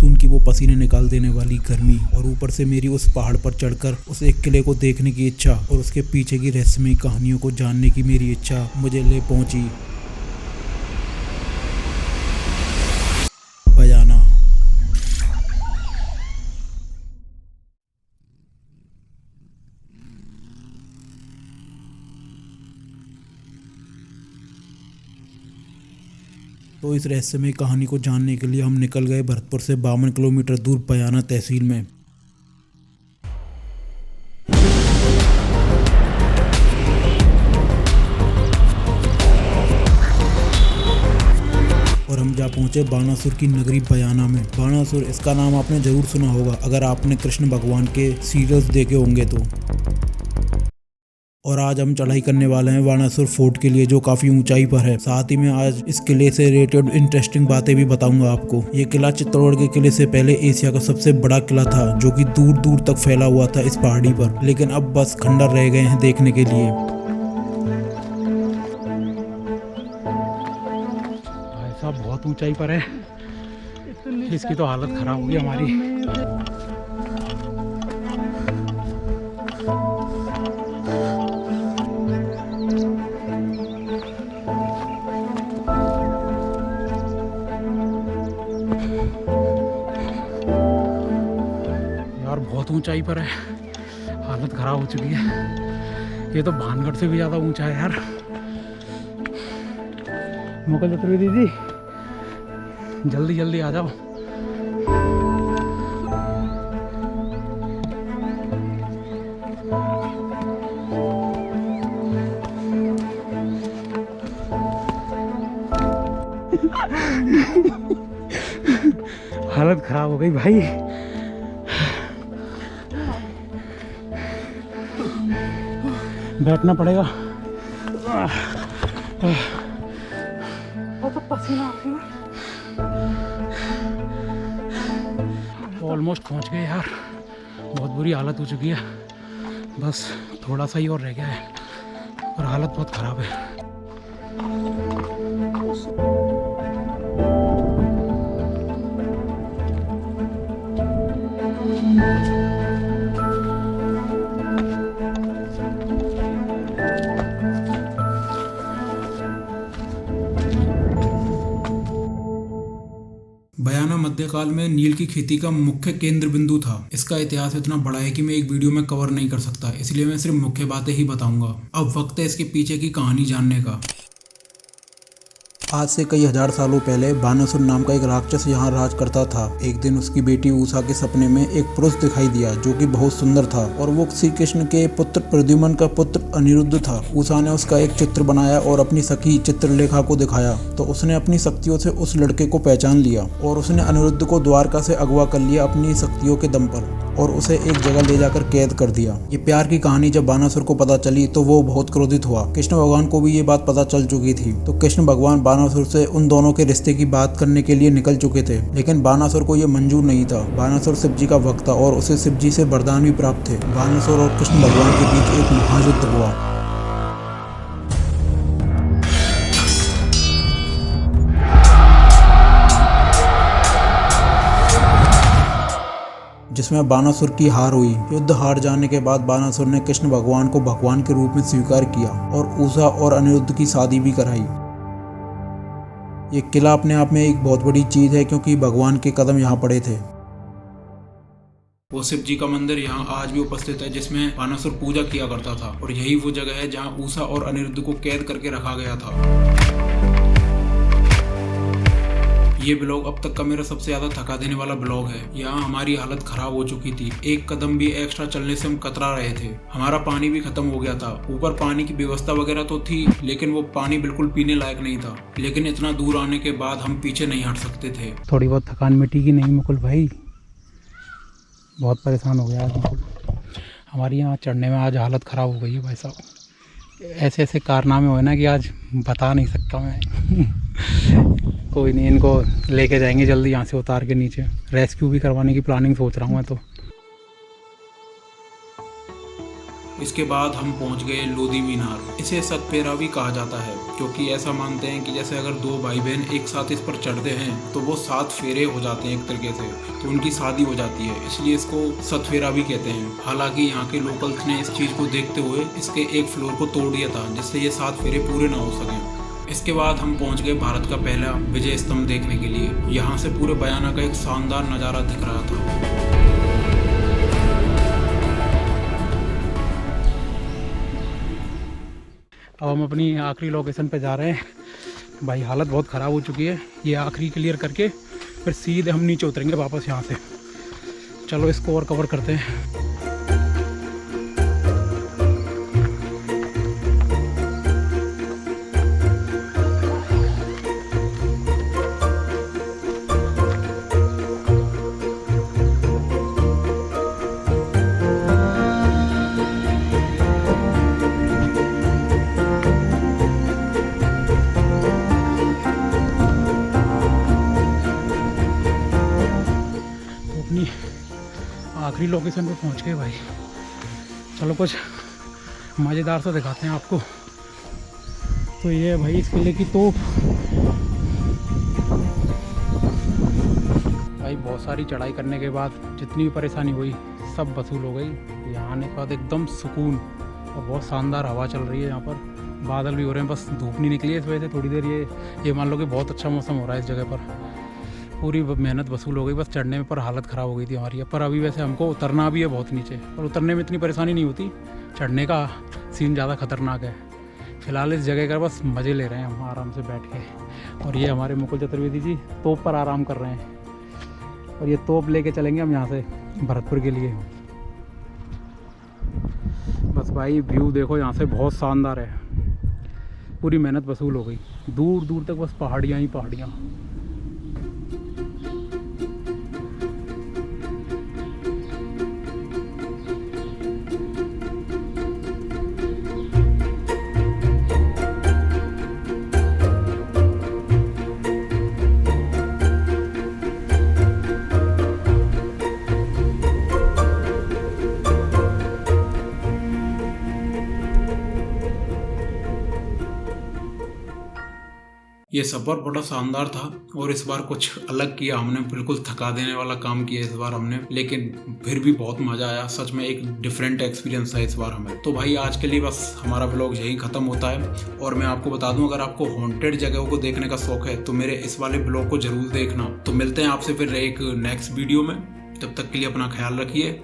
Monsoon की वो पसीने निकाल देने वाली गर्मी और ऊपर से मेरी उस पहाड़ पर चढ़कर उस एक किले को देखने की इच्छा और उसके पीछे की रहस्यमयी कहानियों को जानने की मेरी इच्छा मुझे ले पहुंची बयाना। तो इस रहस्यमय कहानी को जानने के लिए हम निकल गए भरतपुर से 52 किलोमीटर दूर बयाना तहसील में। और हम जा पहुंचे बाणासुर की नगरी बयाना में। बाणासुर, इसका नाम आपने जरूर सुना होगा अगर आपने कृष्ण भगवान के सीरियल्स देखे होंगे तो। और आज हम चढ़ाई करने वाले हैं बाणासुर फोर्ट के लिए, जो काफी ऊंचाई पर है। साथ ही मैं आज इस किले से रिलेटेड इंटरेस्टिंग बातें भी बताऊंगा आपको। ये किला चित्तौड़गढ़ के किले से पहले एशिया का सबसे बड़ा किला था, जो कि दूर दूर तक फैला हुआ था इस पहाड़ी पर, लेकिन अब बस खंडर रह गए हैं देखने के लिए। भाई साहब बहुत ऊंचाई पर है, इसकी तो हालत खराब होगी हमारी। बहुत ऊंचाई पर है, हालत खराब हो चुकी है। ये तो भानगढ़ से भी ज़्यादा ऊंचा है यार। मुकल चतुर्वेदी दीदी, जल्दी जल्दी आ जाओ। हालत खराब हो गई भाई। बैठना पड़ेगा। तो पसीना ऑलमोस्ट पहुंच गए यार। बहुत बुरी हालत हो चुकी है, बस थोड़ा सा ही और रह गया है और हालत बहुत ख़राब है। बयाना मध्यकाल में नील की खेती का मुख्य केंद्र बिंदु था। इसका इतिहास इतना बड़ा है कि मैं एक वीडियो में कवर नहीं कर सकता, इसलिए मैं सिर्फ मुख्य बातें ही बताऊंगा। अब वक्त है इसके पीछे की कहानी जानने का। आज से कई हजार सालों पहले बानासुर नाम का एक राक्षस यहाँ राज करता था। एक दिन उसकी बेटी उषा के सपने में एक पुरुष दिखाई दिया जो कि बहुत सुंदर था और वो श्री कृष्ण के पुत्र प्रद्युम्न का पुत्र अनिरुद्ध था। उषा ने उसका एक चित्र बनाया और अपनी सखी चित्रलेखा को दिखाया, तो उसने अपनी शक्तियों से उस लड़के को पहचान लिया और उसने अनिरुद्ध को द्वारका से अगवा कर लिया अपनी शक्तियों के दम पर और उसे एक जगह ले जाकर कैद कर दिया। ये प्यार की कहानी जब बानासुर को पता चली तो वो बहुत क्रोधित हुआ। कृष्ण भगवान को भी ये बात पता चल चुकी थी, तो कृष्ण भगवान बानासुर से उन दोनों के रिश्ते की बात करने के लिए निकल चुके थे, लेकिन बानासुर को ये मंजूर नहीं था। बानासुर शिव जी का भक्त था और उसे शिव जी से वरदान भी प्राप्त थे। बानासुर और कृष्ण भगवान के बीच एक महायुद्ध हुआ। जिसमें बानासुर की हार हुई। युद्ध हार जाने के बाद बानासुर ने कृष्ण भगवान को भगवान के रूप में स्वीकार किया और उषा और अनिरुद्ध की शादी भी कराई। ये किला अपने आप में एक बहुत बड़ी चीज है क्योंकि भगवान के कदम यहाँ पड़े थे। वो शिव जी का मंदिर यहाँ आज भी उपस्थित है जिसमें बानासुर पूजा किया करता था और यही वो जगह है जहाँ उषा और अनिरुद्ध को कैद करके रखा गया था। ये ब्लॉग अब तक का मेरा सबसे ज्यादा थका देने वाला ब्लॉग है। यहाँ हमारी हालत खराब हो चुकी थी, एक कदम भी एक्स्ट्रा चलने से हम कतरा रहे थे। हमारा पानी भी खत्म हो गया था। ऊपर पानी की व्यवस्था वगैरह तो थी, लेकिन वो पानी बिल्कुल पीने लायक नहीं था। लेकिन इतना दूर आने के बाद हम पीछे नहीं हट सकते थे। थोड़ी बहुत थकान मिटी की नहीं मुकुल भाई, बहुत परेशान हो गया आज मुकुल। हमारी यहाँ चढ़ने में आज हालत खराब हो गई है भाई साहब। ऐसे ऐसे कारनामे हुए ना कि आज बता नहीं सकता मैं। कोई नहीं, इनको लेके जाएंगे जल्दी यहाँ से उतार के नीचे। रेस्क्यू भी करवाने की प्लानिंग सोच रहा हूँ मैं तो। इसके बाद हम पहुंच गए लोधी मीनार। इसे सतपेरा भी कहा जाता है क्योंकि ऐसा मानते हैं कि जैसे अगर दो भाई बहन एक साथ इस पर चढ़ते हैं तो वो 7 फेरे हो जाते हैं एक तरीके से, तो उनकी शादी हो जाती है, इसलिए इसको सतफेरा भी कहते हैं। हालांकि यहाँ के लोकल्स ने इस चीज़ को देखते हुए इसके एक फ्लोर को तोड़ दिया था जिससे ये 7 फेरे पूरे ना हो सकें। इसके बाद हम पहुंच गए भारत का पहला विजय स्तंभ देखने के लिए। यहाँ से पूरे बयाना का एक शानदार नज़ारा दिख रहा था। अब हम अपनी आखिरी लोकेशन पे जा रहे हैं। भाई हालत बहुत ख़राब हो चुकी है। ये आखिरी क्लियर करके फिर सीधे हम नीचे उतरेंगे वापस यहाँ से। चलो इसको और कवर करते हैं। आखिरी लोकेशन पे पहुंच गए भाई। चलो कुछ मज़ेदार सा दिखाते हैं आपको। तो ये है भाई इस किले की तोप। भाई बहुत सारी चढ़ाई करने के बाद जितनी भी परेशानी हुई सब वसूल हो गई। यहाँ आने के बाद एकदम सुकून और बहुत शानदार हवा चल रही है। यहाँ पर बादल भी हो रहे हैं, बस धूप नहीं निकली है इस वजह से थोड़ी देर ये मान लो कि बहुत अच्छा मौसम हो रहा है इस जगह पर। पूरी मेहनत वसूल हो गई, बस चढ़ने में पर हालत ख़राब हो गई थी हमारी। पर अभी वैसे हमको उतरना भी है बहुत नीचे, पर उतरने में इतनी परेशानी नहीं होती। चढ़ने का सीन ज़्यादा ख़तरनाक है। फ़िलहाल इस जगह का बस मज़े ले रहे हैं हम आराम से बैठ के। और ये हमारे मुकुल चतुर्वेदी जी तोप पर आराम कर रहे हैं। और ये तोप लेके चलेंगे हम यहाँ से भरतपुर के लिए। बस भाई व्यू देखो यहाँ से बहुत शानदार है। पूरी मेहनत वसूल हो गई। दूर दूर तक बस पहाड़ियाँ ही पहाड़ियाँ। ये सफ़र बड़ा शानदार था और इस बार कुछ अलग किया हमने। बिल्कुल थका देने वाला काम किया इस बार हमने, लेकिन फिर भी बहुत मज़ा आया। सच में एक डिफरेंट एक्सपीरियंस है इस बार हमें। तो भाई आज के लिए बस हमारा व्लॉग यही ख़त्म होता है। और मैं आपको बता दूं, अगर आपको हॉन्टेड जगहों को देखने का शौक है तो मेरे इस वाले ब्लॉग को ज़रूर देखना। तो मिलते हैं आपसे फिर एक नेक्स्ट वीडियो में। तब तक के लिए अपना ख्याल रखिए।